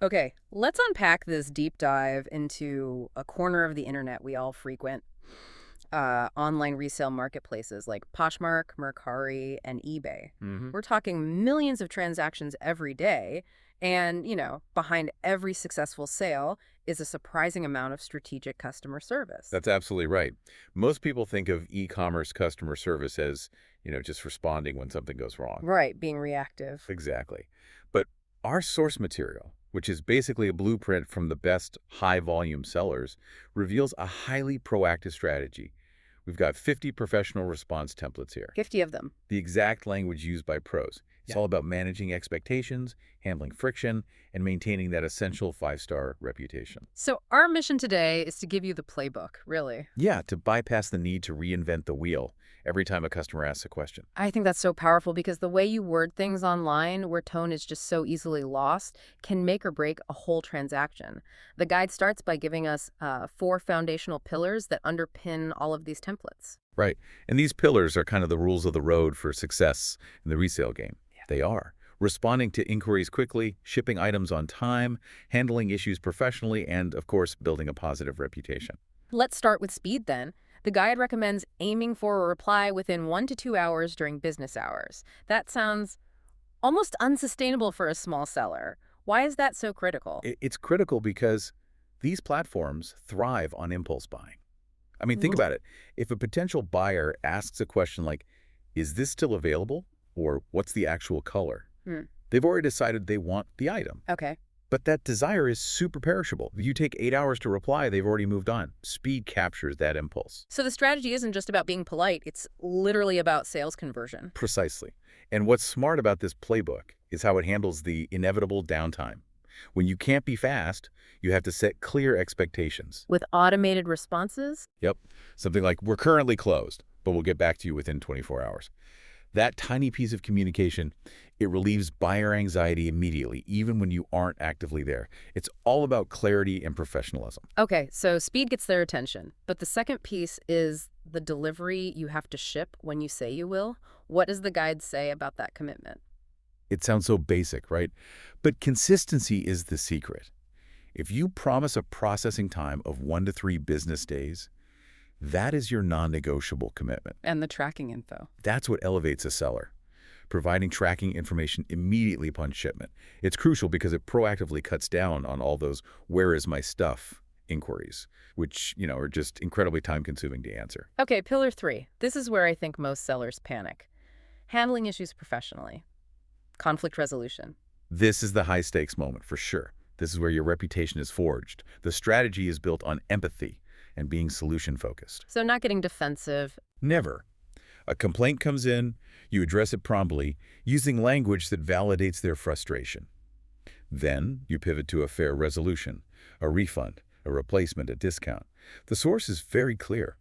Okay, let's unpack this deep dive into a corner of the internet we all frequent. Online resale marketplaces like Poshmark, Mercari, and eBay. Hmm. We're talking millions of transactions every day, and, behind every successful sale is a surprising amount of strategic customer service. That's absolutely right. Most people think of e-commerce customer service as, just responding when something goes wrong. Right, being reactive. Exactly. But our source material, which is basically a blueprint from the best high-volume sellers, reveals a highly proactive strategy. We've got 50 professional response templates here. 50 of them. The exact language used by pros. It's Yeah. all about managing expectations, handling friction, and maintaining that essential five-star reputation. So, our mission today is to give you the playbook, really. Yeah, to bypass the need to reinvent the wheel every time a customer asks a question. I think that's so powerful because the way you word things online, where tone is just so easily lost, can make or break a whole transaction. The guide starts by giving us four foundational pillars that underpin all of these templates. Right. And these pillars are kind of the rules of the road for success in the resale game. Yeah. They are responding to inquiries quickly, shipping items on time, handling issues professionally, and, of course, building a positive reputation. Let's start with speed then. The guide recommends aiming for a reply within 1 to 2 hours during business hours. That sounds almost unsustainable for a small seller. Why is that so critical? It's critical because these platforms thrive on impulse buying. I mean, think Ooh. about it. If a potential buyer asks a question like, is this still available? Or what's the actual color? Hmm. They've already decided they want the item. Okay. But that desire is super perishable. If you take 8 hours to reply, they've already moved on. Speed captures that impulse. So the strategy isn't just about being polite, it's literally about sales conversion. Precisely. And what's smart about this playbook is how it handles the inevitable downtime. When you can't be fast, you have to set clear expectations. With automated responses? Yep. Something like, we're currently closed, but we'll get back to you within 24 hours. That tiny piece of communication, it relieves buyer anxiety immediately, even when you aren't actively there. It's all about clarity and professionalism. Okay, so speed gets their attention. But the second piece is the delivery you have to ship when you say you will. What does the guide say about that commitment? It sounds so basic, right? But consistency is the secret. If you promise a processing time of 1 to 3 business days, that is your non-negotiable commitment. And the tracking info. That's what elevates a seller, providing tracking information immediately upon shipment. It's crucial because it proactively cuts down on all those "where is my stuff" inquiries, which, are just incredibly time-consuming to answer. Okay, pillar 3. This is where I think most sellers panic. Handling issues professionally. Conflict resolution. This is the high-stakes moment for sure. This is where your reputation is forged. The strategy is built on empathy and being solution-focused. So not getting defensive. Never. A complaint comes in, you address it promptly, using language that validates their frustration. Then you pivot to a fair resolution, a refund, a replacement, a discount. The source is very clear.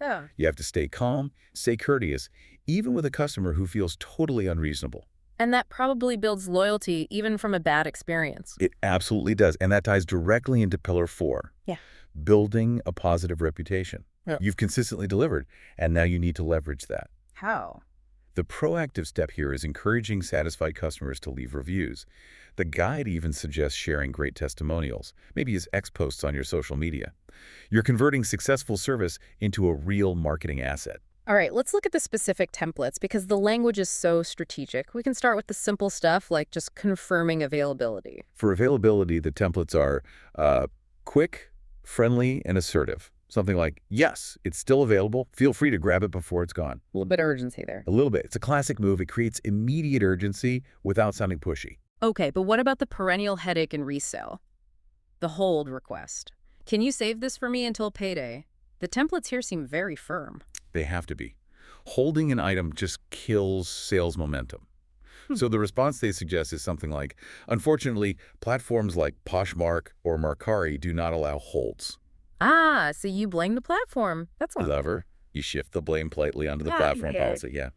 Yeah. You have to stay calm, stay courteous, even with a customer who feels totally unreasonable. And that probably builds loyalty even from a bad experience. It absolutely does, and that ties directly into Pillar 4. Yeah. Building a positive reputation. Yeah. You've consistently delivered, and now you need to leverage that. How? The proactive step here is encouraging satisfied customers to leave reviews. The guide even suggests sharing great testimonials, maybe as X posts on your social media. You're converting successful service into a real marketing asset. All right, let's look at the specific templates because the language is so strategic. We can start with the simple stuff like just confirming availability. For availability, the templates are quick, friendly, and assertive. Something like, yes, it's still available. Feel free to grab it before it's gone. A little bit of urgency there. A little bit. It's a classic move. It creates immediate urgency without sounding pushy. Okay, but what about the perennial headache in resale? The hold request. Can you save this for me until payday? The templates here seem very firm. They have to be. Holding an item just kills sales momentum. So the response they suggest is something like, unfortunately, platforms like Poshmark or Mercari do not allow holds. Ah, so you blame the platform. That's all. Clever. You shift the blame politely onto the Ah, platform yeah. policy, yeah.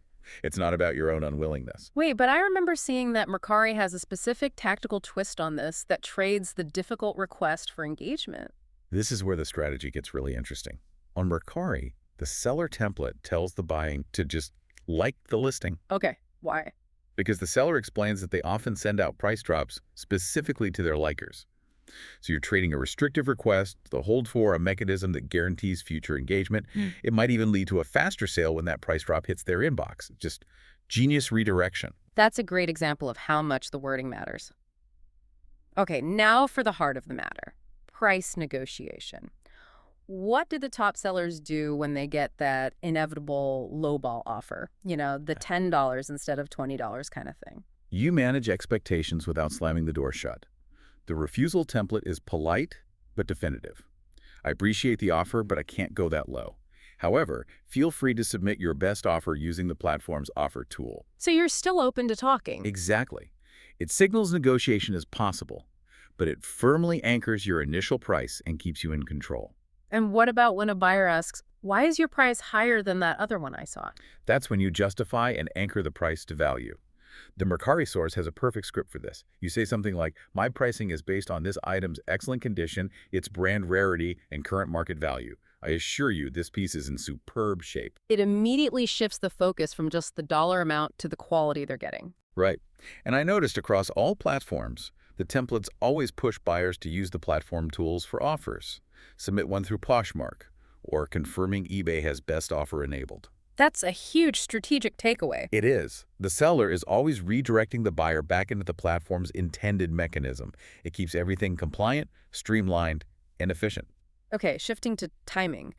It's not about your own unwillingness. Wait, but I remember seeing that Mercari has a specific tactical twist on this that trades the difficult request for engagement. This is where the strategy gets really interesting. On Mercari, the seller template tells the buying to just like the listing. Okay, why? because the seller explains that they often send out price drops specifically to their likers. So you're trading a restrictive request, the hold for a mechanism that guarantees future engagement. It might even lead to a faster sale when that price drop hits their inbox. Just genius redirection. That's a great example of how much the wording matters. Okay, now for the heart of the matter, price negotiation. What do the top sellers do when they get that inevitable lowball offer? You know, the $10 instead of $20 kind of thing. You manage expectations without slamming the door shut. The refusal template is polite but definitive. I appreciate the offer, but I can't go that low. However, feel free to submit your best offer using the platform's offer tool. So you're still open to talking. Exactly. It signals negotiation is possible, but it firmly anchors your initial price and keeps you in control. And what about when a buyer asks, why is your price higher than that other one I saw? That's when you justify and anchor the price to value. The Mercari source has a perfect script for this. You say something like, my pricing is based on this item's excellent condition, its brand rarity, and current market value. I assure you this piece is in superb shape. It immediately shifts the focus from just the dollar amount to the quality they're getting. Right. And I noticed across all platforms, the templates always push buyers to use the platform tools for offers. Submit one through Poshmark, or confirming eBay has best offer enabled. That's a huge strategic takeaway. It is. The seller is always redirecting the buyer back into the platform's intended mechanism. It keeps everything compliant, streamlined, and efficient. Okay, shifting to timing.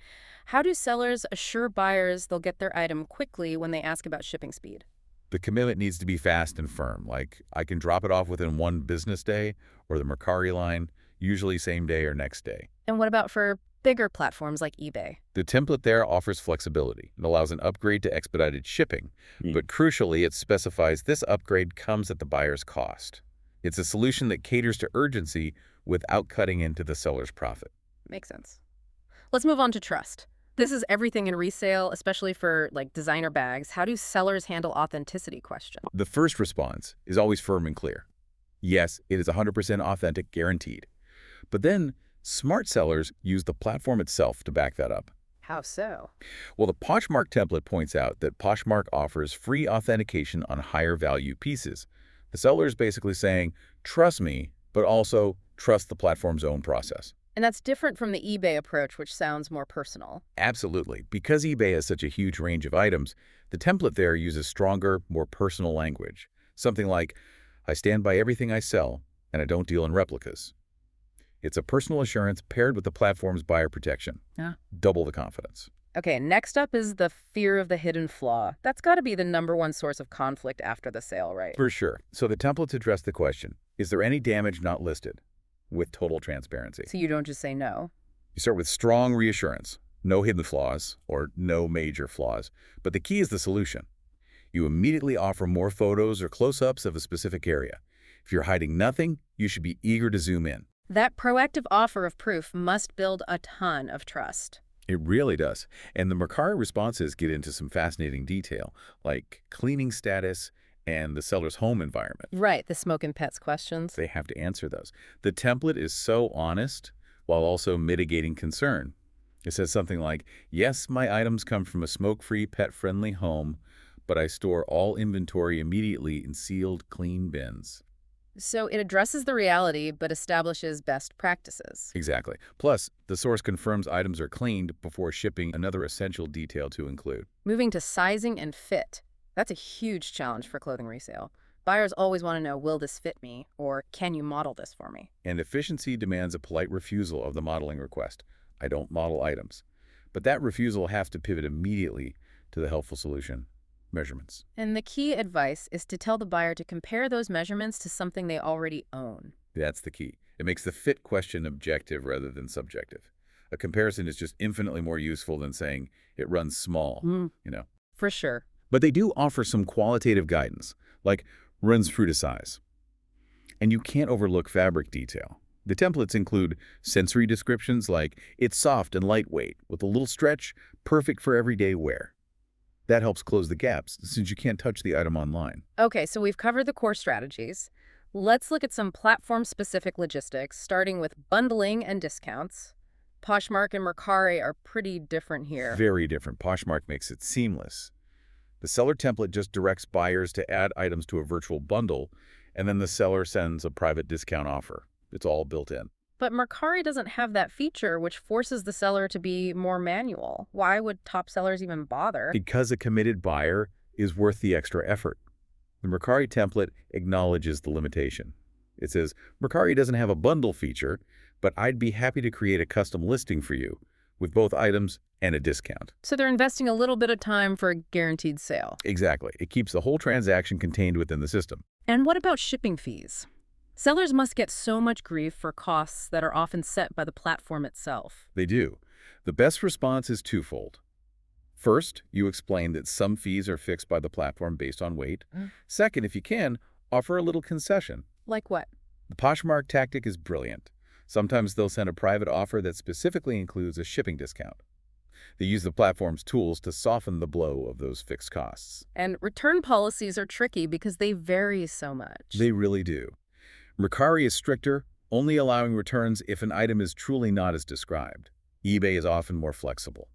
How do sellers assure buyers they'll get their item quickly when they ask about shipping speed? The commitment needs to be fast and firm, like I can drop it off within one business day, or the Mercari line, usually same day or next day. And what about for bigger platforms like eBay? The template there offers flexibility. It allows an upgrade to expedited shipping, but crucially, it specifies this upgrade comes at the buyer's cost. It's a solution that caters to urgency without cutting into the seller's profit. Makes sense. Let's move on to trust. This is everything in resale, especially for like designer bags. How do sellers handle authenticity questions? The first response is always firm and clear. Yes, it is 100% authentic, guaranteed. But then, smart sellers use the platform itself to back that up. How so? Well, the Poshmark template points out that Poshmark offers free authentication on higher value pieces. The seller is basically saying, trust me, but also trust the platform's own process. And that's different from the eBay approach, which sounds more personal. Absolutely. Because eBay has such a huge range of items, the template there uses stronger, more personal language. Something like, I stand by everything I sell, and I don't deal in replicas. It's a personal assurance paired with the platform's buyer protection. Yeah. Double the confidence. Okay, next up is the fear of the hidden flaw. That's got to be the #1 source of conflict after the sale, right? For sure. So the templates address the question, is there any damage not listed? With total transparency. So you don't just say no. You start with strong reassurance, no hidden flaws or no major flaws. But the key is the solution. You immediately offer more photos or close-ups of a specific area. If you're hiding nothing, you should be eager to zoom in. That proactive offer of proof must build a ton of trust. It really does. And the Mercari responses get into some fascinating detail, like cleaning status and the seller's home environment. Right, the smoke and pets questions. They have to answer those. The template is so honest while also mitigating concern. It says something like, yes, my items come from a smoke-free, pet-friendly home, but I store all inventory immediately in sealed, clean bins. So it addresses the reality, but establishes best practices. Exactly. Plus, the source confirms items are cleaned before shipping, another essential detail to include. Moving to sizing and fit. That's a huge challenge for clothing resale. Buyers always want to know, will this fit me? Or can you model this for me? And efficiency demands a polite refusal of the modeling request. I don't model items. But that refusal has to pivot immediately to the helpful solution, measurements. And the key advice is to tell the buyer to compare those measurements to something they already own. That's the key. It makes the fit question objective rather than subjective. A comparison is just infinitely more useful than saying it runs small, For sure. But they do offer some qualitative guidance, like runs true to size. And you can't overlook fabric detail. The templates include sensory descriptions like, it's soft and lightweight, with a little stretch, perfect for everyday wear. That helps close the gaps, since you can't touch the item online. Okay, so we've covered the core strategies. Let's look at some platform-specific logistics, starting with bundling and discounts. Poshmark and Mercari are pretty different here. Very different. Poshmark makes it seamless. The seller template just directs buyers to add items to a virtual bundle, and then the seller sends a private discount offer. It's all built in. But Mercari doesn't have that feature, which forces the seller to be more manual. Why would top sellers even bother? Because a committed buyer is worth the extra effort. The Mercari template acknowledges the limitation. It says, Mercari doesn't have a bundle feature, but I'd be happy to create a custom listing for you with both items and a discount. So they're investing a little bit of time for a guaranteed sale. Exactly. It keeps the whole transaction contained within the system. And what about shipping fees? Sellers must get so much grief for costs that are often set by the platform itself. They do. The best response is twofold. First, you explain that some fees are fixed by the platform based on weight. Second, if you can, offer a little concession. Like what? The Poshmark tactic is brilliant. Sometimes they'll send a private offer that specifically includes a shipping discount. They use the platform's tools to soften the blow of those fixed costs. And return policies are tricky because they vary so much. They really do. Mercari is stricter, only allowing returns if an item is truly not as described. eBay is often more flexible.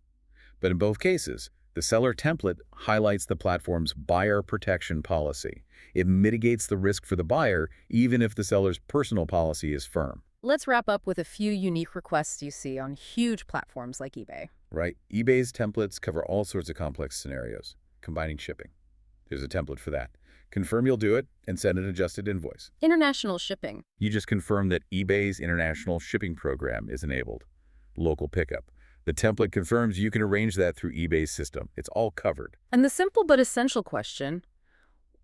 But in both cases, the seller template highlights the platform's buyer protection policy. It mitigates the risk for the buyer, even if the seller's personal policy is firm. Let's wrap up with a few unique requests you see on huge platforms like eBay. Right? eBay's templates cover all sorts of complex scenarios, combining shipping. There's a template for that. Confirm you'll do it and send an adjusted invoice. International shipping. You just confirm that eBay's international shipping program is enabled. Local pickup. The template confirms you can arrange that through eBay's system. It's all covered. And the simple but essential question,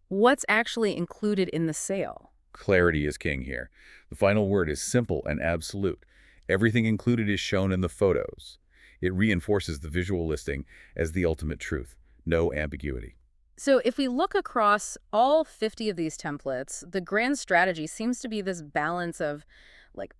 what's actually included in the sale? Clarity is king here. The final word is simple and absolute. Everything included is shown in the photos. It reinforces the visual listing as the ultimate truth. No ambiguity. So if we look across all 50 of these templates, the grand strategy seems to be this balance of, like,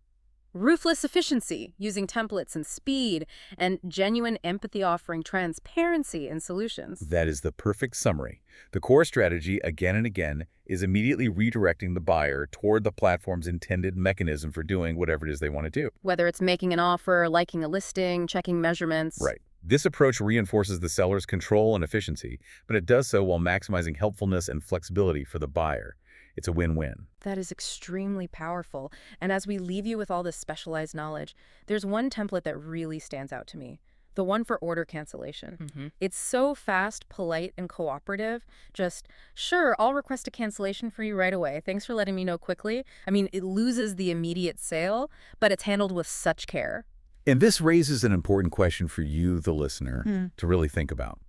ruthless efficiency, using templates and speed, and genuine empathy offering transparency in solutions. That is the perfect summary. The core strategy, again and again, is immediately redirecting the buyer toward the platform's intended mechanism for doing whatever it is they want to do. Whether it's making an offer, liking a listing, checking measurements. Right. This approach reinforces the seller's control and efficiency, but it does so while maximizing helpfulness and flexibility for the buyer. It's a win-win. That is extremely powerful. And as we leave you with all this specialized knowledge, there's one template that really stands out to me. The one for order cancellation. It's so fast, polite, and cooperative. Just, sure, I'll request a cancellation for you right away. Thanks for letting me know quickly. I mean, it loses the immediate sale, but it's handled with such care. And this raises an important question for you, the listener, to really think about.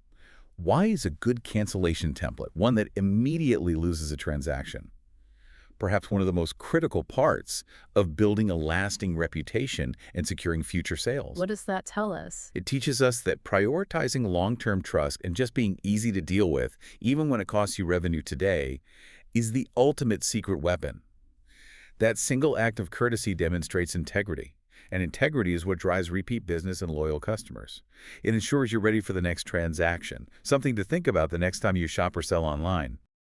Why is a good cancellation template one that immediately loses a transaction? Perhaps one of the most critical parts of building a lasting reputation and securing future sales. What does that tell us? It teaches us that prioritizing long-term trust and just being easy to deal with, even when it costs you revenue today, is the ultimate secret weapon. That single act of courtesy demonstrates integrity. And integrity is what drives repeat business and loyal customers. It ensures you're ready for the next transaction, something to think about the next time you shop or sell online.